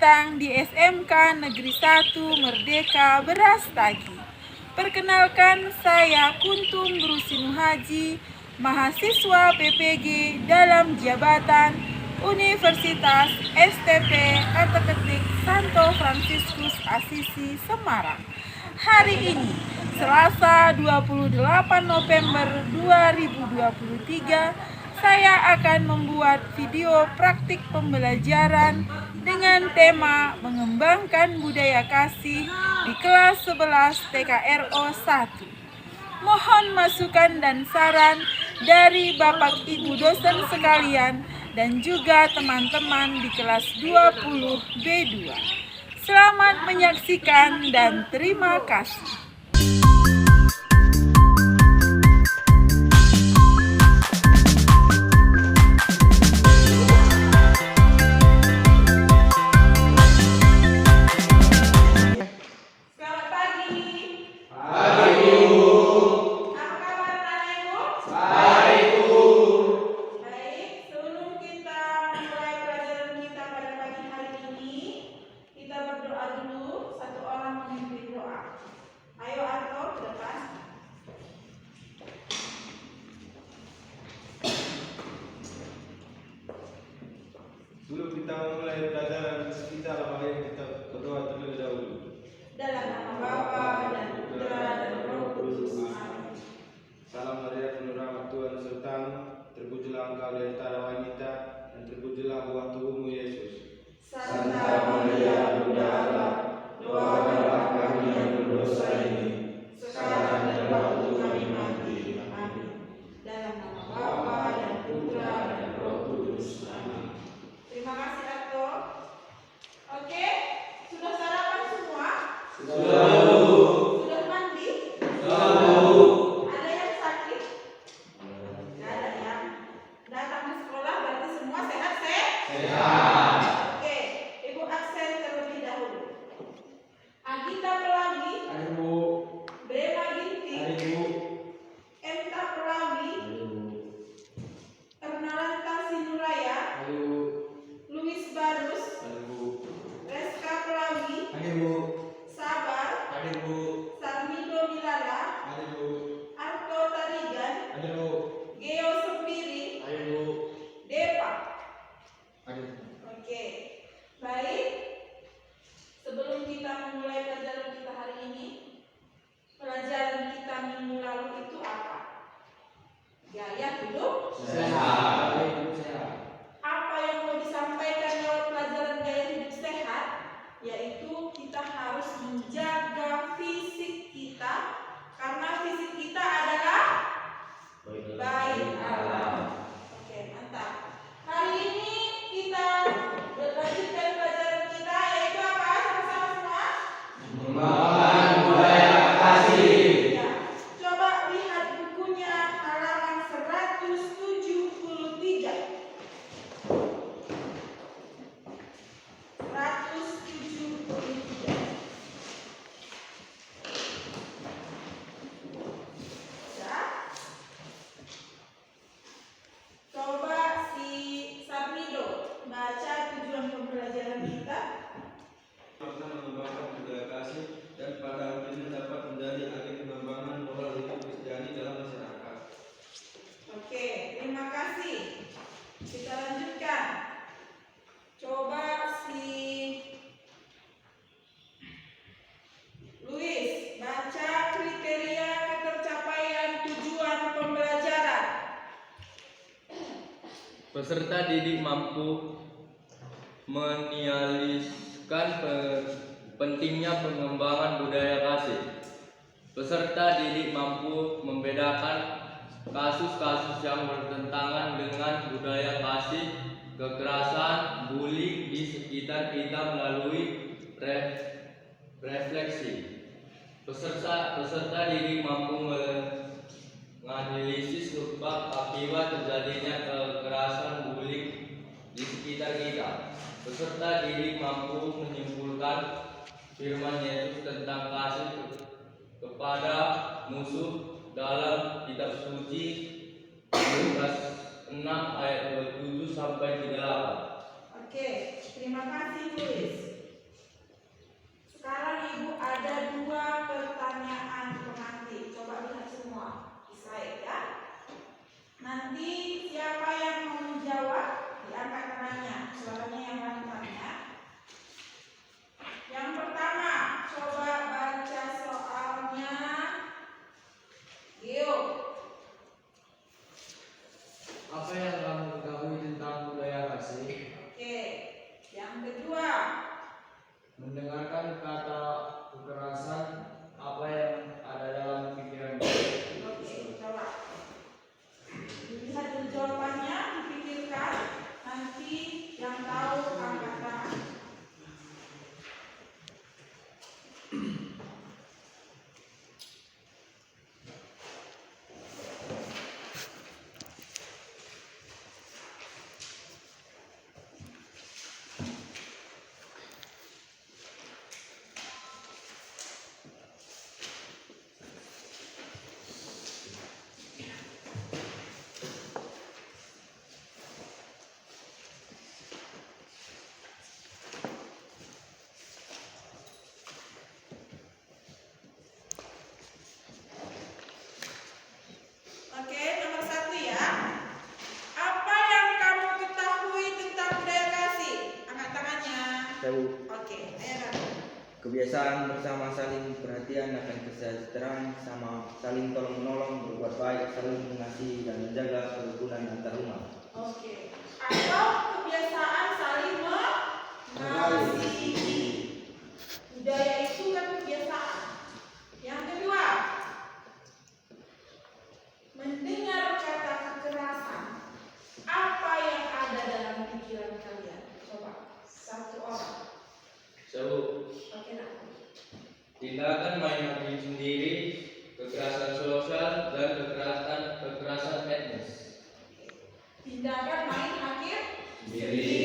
datang di SMK Negeri 1 Merdeka Brastagi. Perkenalkan, saya Kuntum Brusinu Haji, mahasiswa PPG dalam jabatan Universitas STP Ketik Santo Fransiskus Asisi Semarang. Hari ini, Selasa 28 November 2023, saya akan membuat video praktik pembelajaran dengan tema mengembangkan budaya kasih di kelas 11 TKRO 1. Mohon masukan dan saran dari Bapak Ibu dosen sekalian dan juga teman-teman di kelas 20 B2. Selamat menyaksikan dan terima kasih. Sebelum kita mulai pelajaran, kita berdoa terlebih dahulu. Dalam nama Bapa dan Putra dan Roh Kudus. Amin. Salam Maria, penuh rahmat Tuhan sertamu, terpujilah engkau di antara wanita, dan terpujilah buah tubuhmu Yesus. Santa Maria, Bunda Allah, doakanlah kami yang berdosa ini, sekarang dan waktu kami mati. Amin. Dalam nama Bapa dan Putra dan Roh Kudus. Amin. Terima kasih, Ato. Oke, sudah sarapan semua? Sudah mandi? Ada yang sakit? Tidak ada yang datang ke sekolah, berarti semua sehat? Oke, Ibu absen terlebih dahulu. Agita Pelangi, Brema Ginting, Enta Pelangi, Ernalanta Sinuraya, Luis Barus, Reska Pelangi, Sabar, Sarmido Milala, Arto Tarigan, Geo Sempiri, Depa. Oke, baik. Sebelum kita memulai pelajaran kita hari ini, pelajaran kita minggu lalu itu apa? Gaya hidup sehat. Apa yang mau disampaikan lewat pelajaran gaya hidup sehat? Yaitu kita harus menjaga fisik kita, karena fisik kita adalah baik alam. Oke, mantap. Hari ini kita berlanjutkan pelajaran kita, yaitu apa? Sama-sama semua? Mengembangkan budaya kasih. Ya. Coba lihat bukunya halaman 173. 173. Ya. Coba si Sarmido baca tujuan pembelajaran kita. Mengembangkan budaya kasih dan pada akhirnya dapat menjadi agen pengembangan moral hidup Kristiani dalam masyarakat. Oke, terima kasih. Kita lanjutkan. Coba si Luis baca kriteria ketercapaian tujuan pembelajaran. Peserta didik mampu menyialiskan pentingnya pengembangan budaya kasih. Peserta didik mampu membedakan kasus-kasus yang bertentangan dengan budaya kasih, kekerasan, bullying di sekitar kita melalui refleksi. Peserta didik mampu menganalisis sebab akibat terjadinya kekerasan, bullying di sekitar kita. Peserta didik mampu menyimpulkan firman Yesus tentang kasih kepada musuh dalam kitab suci Lukas 6 ayat 27 sampai 38. Oke, terima kasih Luis. Yang tahu angkat tangan. Oke, nomor 1 ya. Apa yang kamu ketahui tentang budaya kasih? Angkat tangannya. Tahu. Oke, ayo kamu. Kebiasaan bersama, saling perhatian akan kesejahteraan, sama saling tolong menolong, berbuat baik, saling mengasihi dan menjaga kerukunan antar rumah. Oke. Atau kebiasaan saling mengasihi. Budaya itu kan kebiasaan. Yang kedua, mendengar kata kekerasan. Apa yang ada dalam pikiran kalian? Coba satu orang. Sebut Oke, nak. tindakan main hakim sendiri, kekerasan sosial dan kekerasan etnis. Tindakan main hakim Sendiri.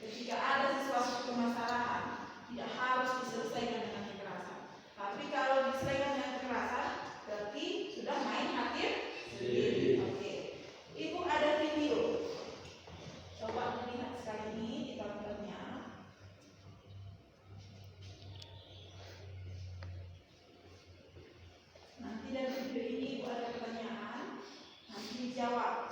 Ketika ada sesuatu permasalahan, tidak harus diselesaikan dengan kekerasan. Tapi kalau diselesaikan dengan kekerasan, berarti sudah main hakim sendiri. Oke. Ibu ada video. Coba melihat sekali ini di tontonnya. Nanti dari video ini ibu ada pertanyaan, nanti dijawab.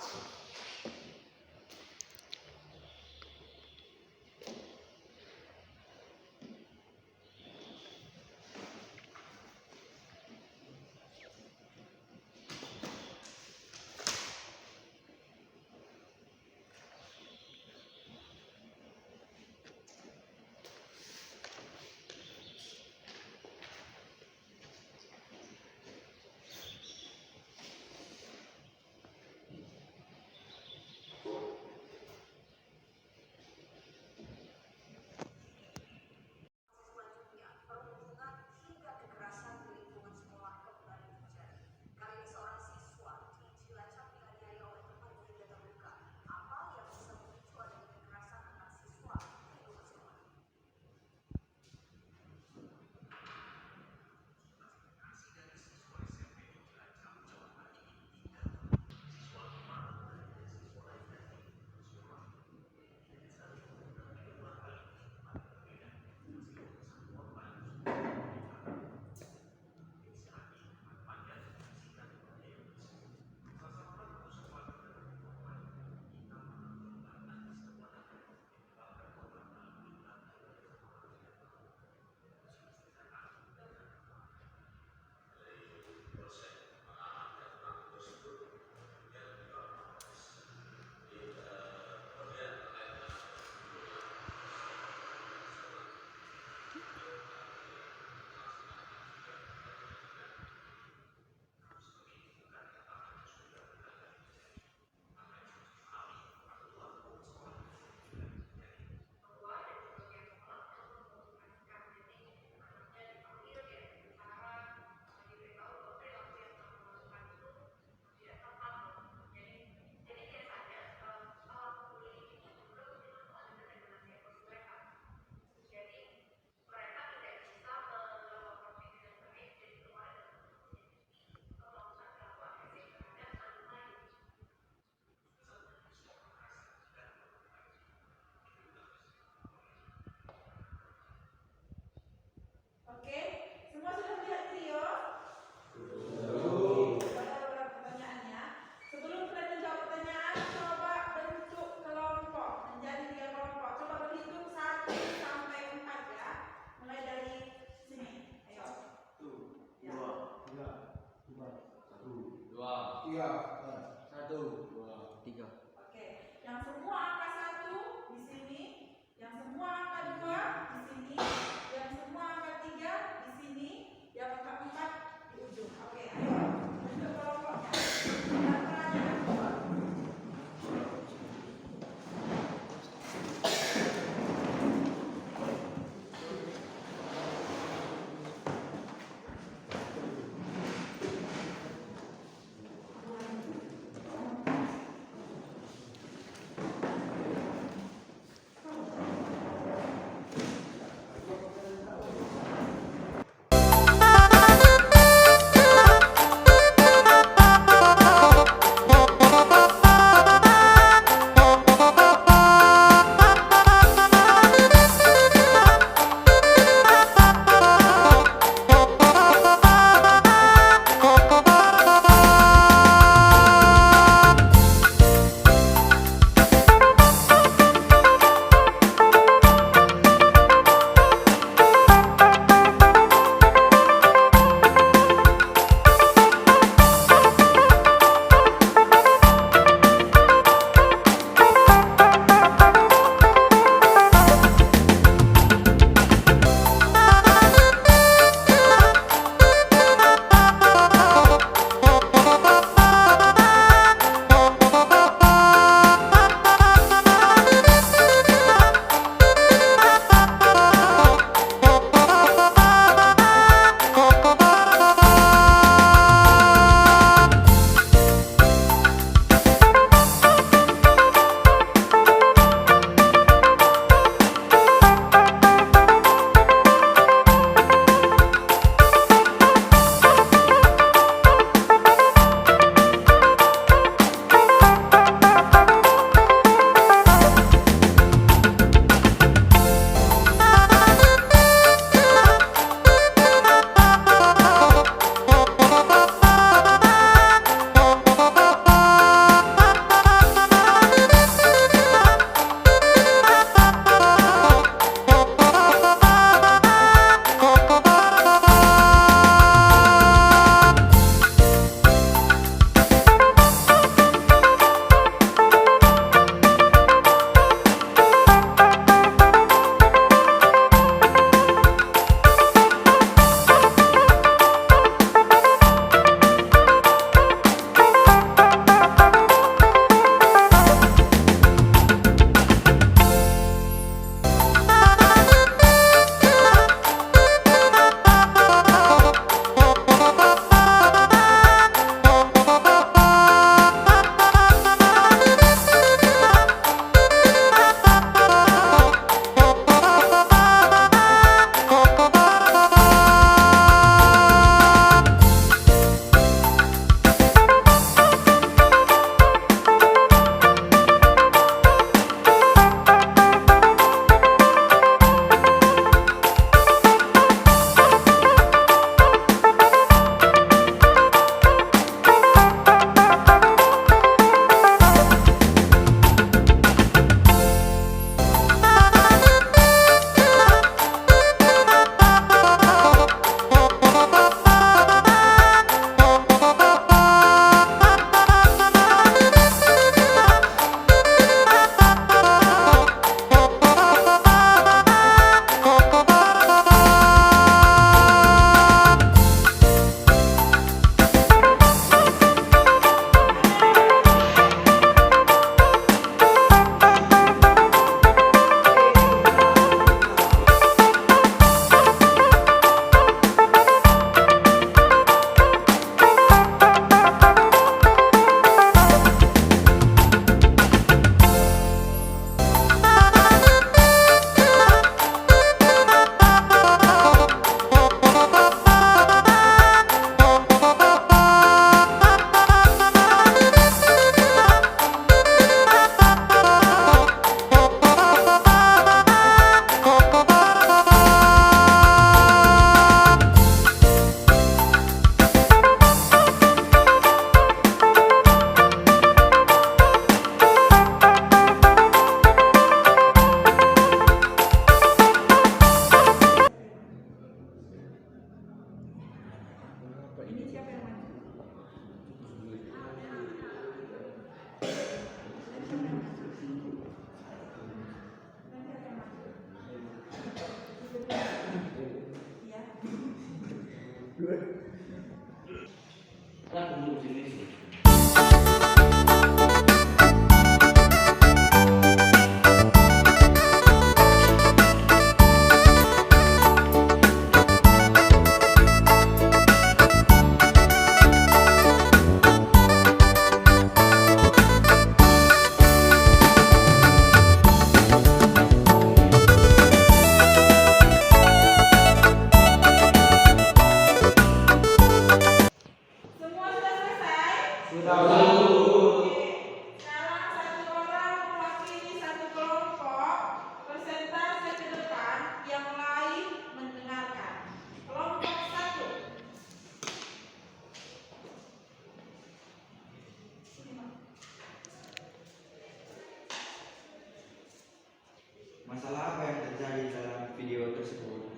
Masalah apa yang terjadi dalam video tersebut?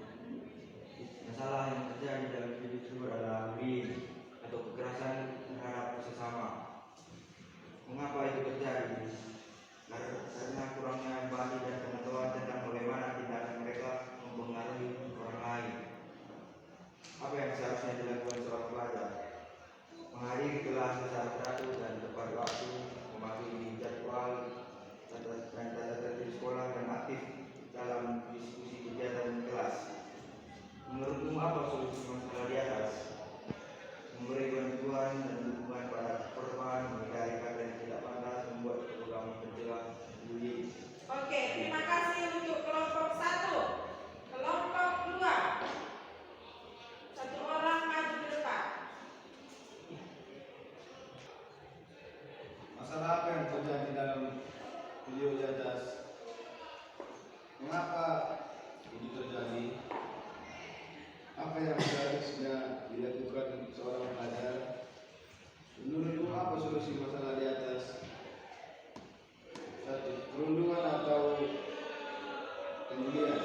Masalah yang terjadi dalam video tersebut adalah bullying atau kekerasan terhadap sesama. Mengapa itu terjadi? Karena kurangnya empati dan pengetahuan tentang bagaimana tindakan mereka mempengaruhi orang lain. Apa yang seharusnya dilakukan seorang pelajar? Menghadiri kelas secara teratur dan tepat waktu, mematuhi jadwal dan tata tertib sekolah, dan aktif dalam diskusi kegiatan kelas. Menurutmu apa solusi masalah di atas? Memberi bantuan dan dukungan pada korban, mengendalikan dan tidak pantas, membuat program pencegah bullying. Oke, terima kasih untuk kelompok 1. Kelompok 2. Satu orang maju ke depan. Masalah apa yang terjadi dalam video di atas? Mengapa ini terjadi? Apa yang seharusnya dilakukan seorang pelajar? Menurutmu apa solusi masalah di atas? 1. Perundungan atau pembulian.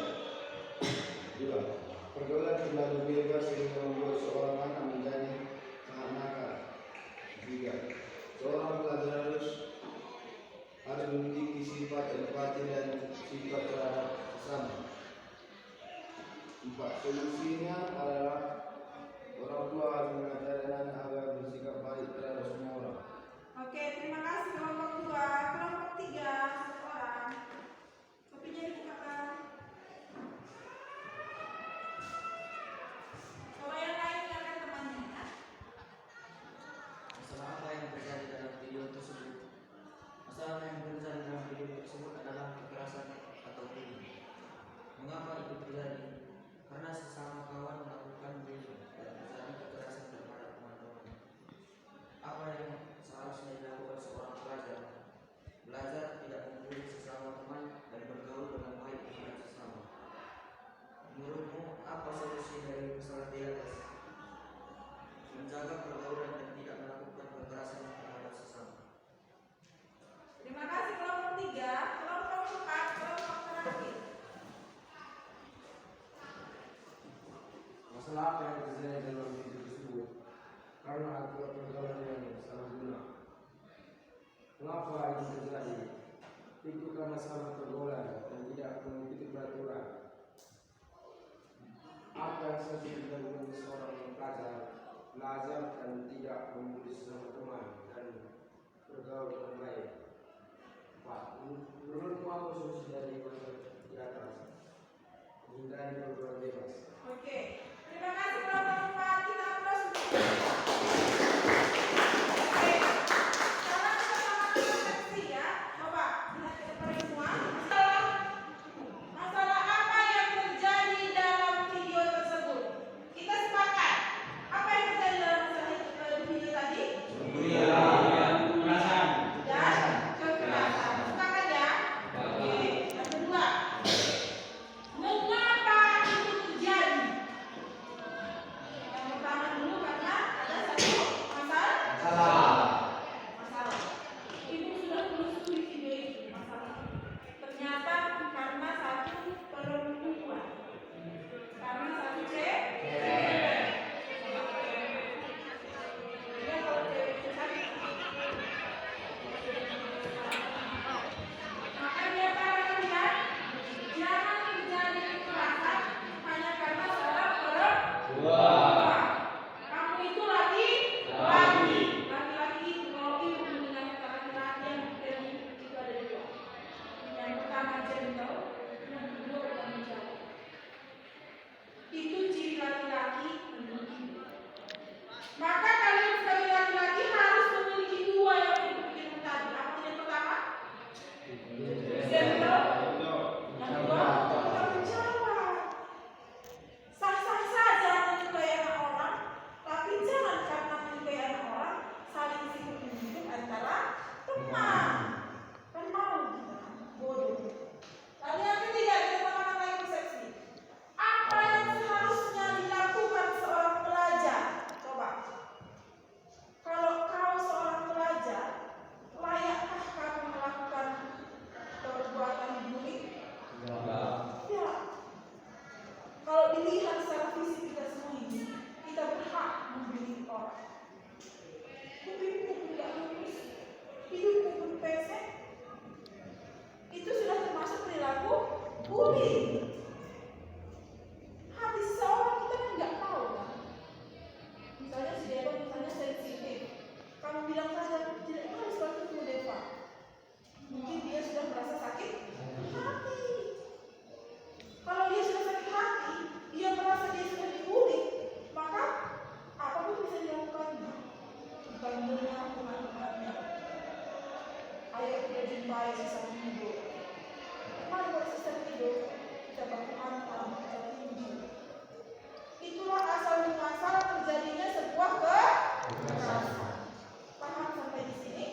2. Pergaulan terlalu bebas sehingga membuat seorang anak menjadi sangat nakal. 3. Seorang pelajar harus memiliki sifat empati dan sifat terhadap sesama. 4. Solusinya adalah orang tua harus mengajarkan anak agar bersikap baik terhadap semua orang. Oke, terima kasih kelompok 2. Kelompok 3, satu orang. Kopinya dibukakan. Kalau yang lain silakan temannya ya. Masalah apa yang terjadi dalam video tersebut? Masalah yang terjadi dalam video tersebut adalah kekerasan atau bullying. Mengapa itu terjadi? Karena sesama kawan melakukan bullying dan terjadi kekerasan terhadap teman-teman. Apa yang seharusnya dilakukan seorang pelajar? Belajar tidak membuli sesama teman dan bergaul dengan baik dengan sesama. Menurutmu apa solusi dari masalah di atas? Menjaga pergaulan dan tidak melakukan kekerasan terhadap sesama. Terima kasih kelompok 3. Kelompok 4, kelompok terakhir. Masalah apa yang terjadi dalam video tersebut? Karena aturan pergaulan yang salah guna. Mengapa ini terjadi? Itu karena salah pergaulan dan tidak mengikuti peraturan. Apa yang seharusnya dilakukan seorang pelajar? Belajar dan tidak membuli sesama teman dan bergaul dengan baik. 4. Menurutmu apa solusi dari masalah di atas? Hindari pergaulan bebas. Oke, terima kasih kelompok 4. Kita aplaus untuk mereka. Oke, sekarang kita sama-sama refleksi ya. Coba lihat ke depan semua. Masalah apa yang terjadi dalam video tersebut? Kita sepakat. Apa yang terjadi dalam masalah video tadi? Dan kekerasan. Sepakat ya? Oke, yang kedua. pulih. Hati seseorang kita kan nggak tahu kan. Misalnya si Deva misalnya sensitif, kamu bilang saja tidak harus ketemu Deva. Mungkin dia sudah merasa sakit hati. Kalau dia sudah sakit hati, dia merasa dia sudah dipulih, maka apapun bisa dilakukannya. Bukan mendengar teman-temannya. Ayo kita jumpai sesama hidup. Mari kalau sesama hidup kita baku hantam, kita tinju. Itulah asal muasal terjadinya sebuah kekerasan. Paham sampai di sini?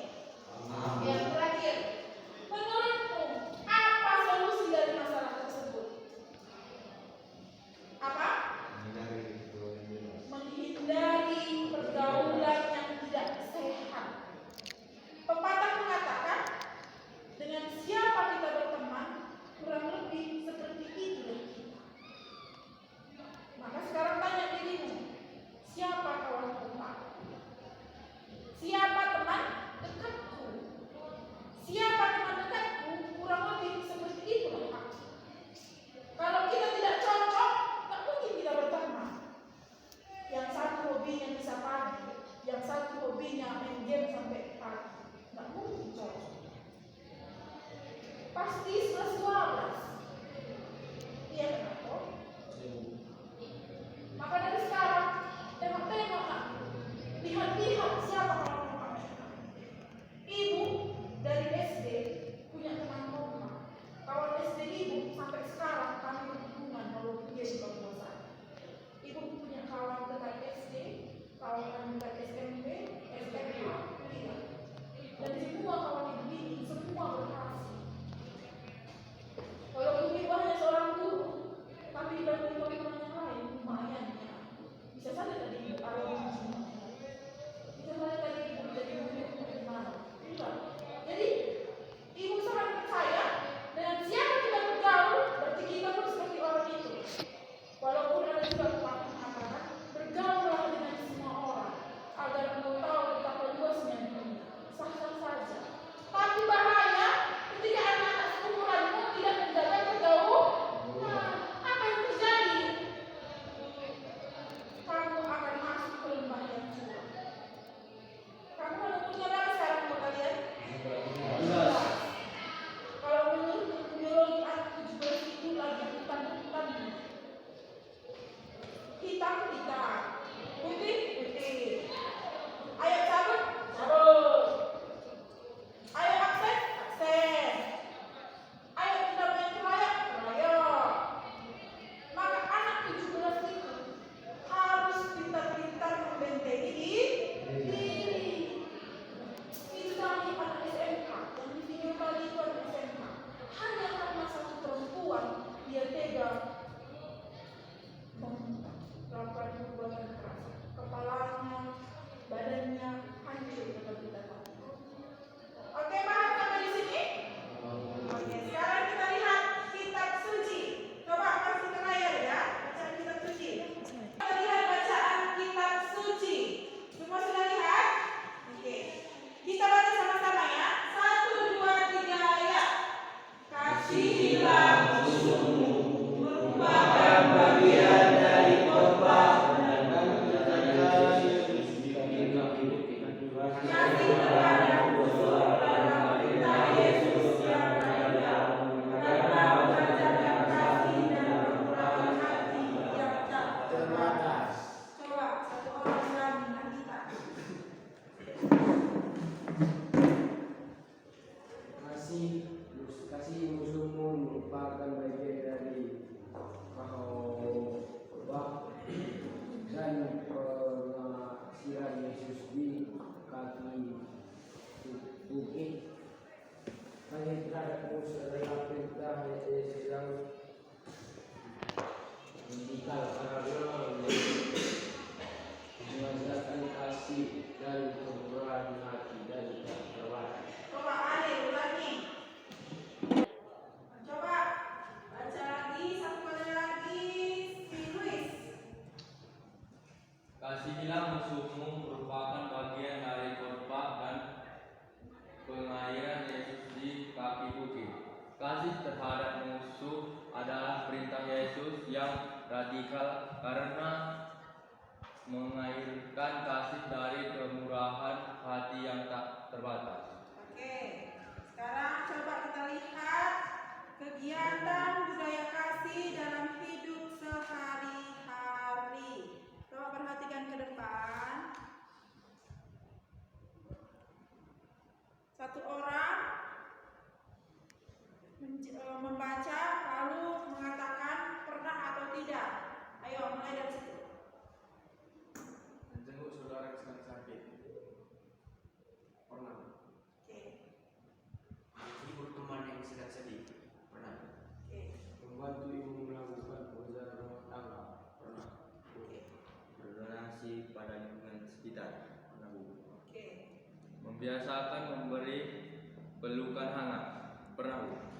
Yang terakhir, menurutmu apa solusi dari masalah tersebut? Apa? Menghindari pergaulan yang tidak sehat. Pepatah mengatakan, dengan siapa kita berteman, kurang lebih seperti itulah kita. Maka sekarang tanya dirimu, siapa kawan teman? Siapa teman dekatku? Siapa teman dekatku? Kurang lebih seperti itulah aku. Kalau kita tidak cocok, tak mungkin kita berteman. Yang satu hobinya bisa pagi, yang satu hobinya main game sampai pagi, tak mungkin cocok. Pasti 11-12. Iya kenapa? Maka dari sekarang, tengok-tengok aku. Lihat-lihat siapa kawan-kawan mereka. Ibu dari SD punya teman koma. Kawan SD ibu sampai sekarang kami berhubungan walaupun dia di bawah saya. Ibu punya kawan dekat SD, kawan dekat SMP, SMA, kuliah. Dan semua kawan ibu ini semua berhasil. Walaupun ibu hanya seorang guru, tapi dibanding teman-teman yang lain lumayan ya. Bisa saja tadi ibu arwah semua. Bisa saja tadi ibu jadi guru di mana? Tidak. Jadi ibu sangat percaya dengan siapa kita bergaul, berarti kita pun seperti orang itu. Walaupun ada juga pepatah mengatakan, bergaullah dengan semua orang agar engkau tahu betapa luasnya dunia. Sah-sah saja. Tapi bahaya ketika anak-anak seumuranmu tidak menjaga pergaulan. Nah, apa yang terjadi? Kamu akan masuk ke lembah yang curam. Kamu umurnya berapa sekarang buat kalian? 17. Kalau menurut biologi anak 17 itu lagi hutan-hutan. Hitam, putih. Ayo cabut. Ayo aksen. Ayo kita main keroyok. Maka anak 17 itu harus pintar-pintar membentengi diri. Itu kami anak SMK, yang di video tadi itu anak SMK. Hanya karena satu perempuan dia tega melakukan perbuatan keras. Kepalanya, badannya hancur dapat kita tahu. Oke, paham sampai di sini? Oke, sekarang kita lihat kitab suci. Coba kasih ke layar ya, bacaan kitab suci. Kita lihat bacaan kitab suci. Semua sudah lihat? Oke. Kita baca sama-sama ya. 1, 2, 3 ayat. Kasihilah musuhmu, merupakan bagian dari khotbah dan kasih kepada musuh adalah perintah Yesus yang berada karena mengajarkan kasih dan kekurangan hati yang tak terbatas. Coba satu orang berani dengan kita. Kasih musuhmu merupakan bagian dari khotbah dan pengasihan Yesus di kaki bukit. Hanya terhadap musuh adalah perintah Yesus yang mendikal karena mengajarkan kasih dan kemurahan hati dan tak terbatas. Coba Ale ulangi. Coba baca lagi, satu kali lagi si Luis. Kasihilah musuhmu merupakan bagian dari khotbah dan pengairan Yesus di kaki bukit. Kasih terhadap musuh radikal karena mengairkan kasih dari kemurahan hati yang tak terbatas. Oke, sekarang coba kita lihat kegiatan budaya kasih dalam hidup sehari-hari. Coba perhatikan ke depan. Satu orang membaca lalu mengatakan pernah atau tidak. Ayo mulai dari situ. Menjenguk saudara yang sedang sakit. Pernah. Oke, Menghibur teman yang sedang sedih. Pernah. oke, Membantu ibu melakukan pekerjaan rumah tangga. Pernah. oke, Berdonasi pada lingkungan sekitar. Pernah, Bu. oke. Membiasakan memberi pelukan hangat. Pernah, Bu?